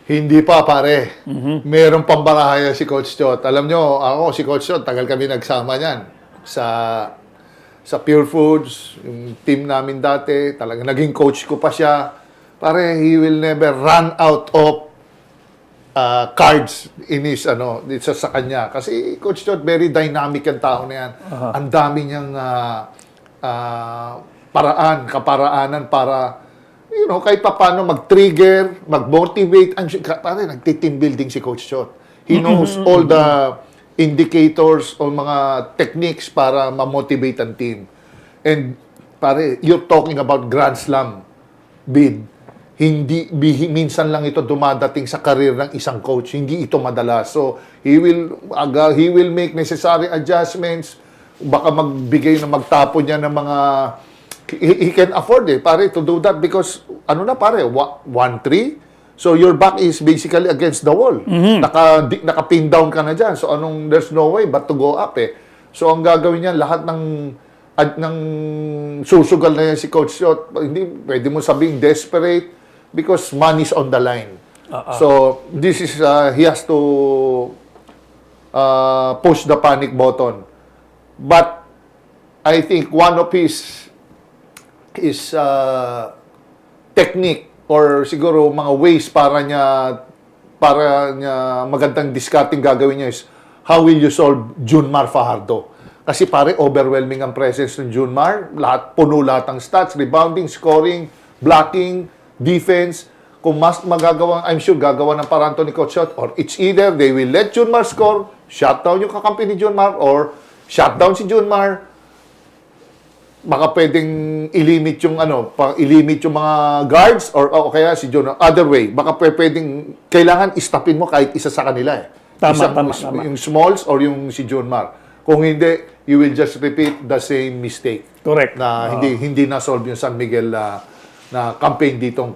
Hindi pa, pare. Merong pambarahaya si Coach Chot. Alam nyo, ako, si Coach Chot, tagal kami nagsama niyan. Sa Pure Foods, yung team namin dati, talagang naging coach ko pa siya. Pare, he will never run out of cards in his, sa kanya. Kasi Coach Chot, very dynamic ang tao na yan. Ang dami niyang kaparaanan para kahit pa paano mag-trigger, mag-motivate. Pare, nagti-team building si Coach Chot. He knows all the indicators o mga techniques para ma-motivate ang team. And, pare, you're talking about Grand Slam bid. Minsan lang ito dumadating sa career ng isang coach. Hindi ito madalas. So, he will make necessary adjustments. Baka magbigay na magtapon niya ng mga he can afford pare, to do that because, pare, 1-3. So, your back is basically against the wall. Naka-pin down ka na dyan. So, there's no way but to go up So, ang gagawin niya, lahat ng susugal na yan si Coach Chot, hindi, pwede mo sabing desperate because money's on the line. So, this is, he has to push the panic button. But, I think one of his technique or siguro mga ways para niya magandang discarding gagawin niya is how will you solve Junmar Fajardo? Kasi pare, overwhelming ang presence ng Junmar. Puno lahat ng stats, rebounding, scoring, blocking, defense. Kung mas magagawa, I'm sure gagawa ng paraan to ni Coach Chot, or it's either they will let Junmar score, shut down yung kakampi ni Junmar, or shut down si Junmar. Baka pwedeng ilimit yung mga guards or kaya si John other way. Baka pwedeng kailangan istopin mo kahit isa sa kanila Tama. Yung Smalls or yung si John Mar. Kung hindi, you will just repeat the same mistake. Correct. Na hindi na solve yung San Miguel na campaign itong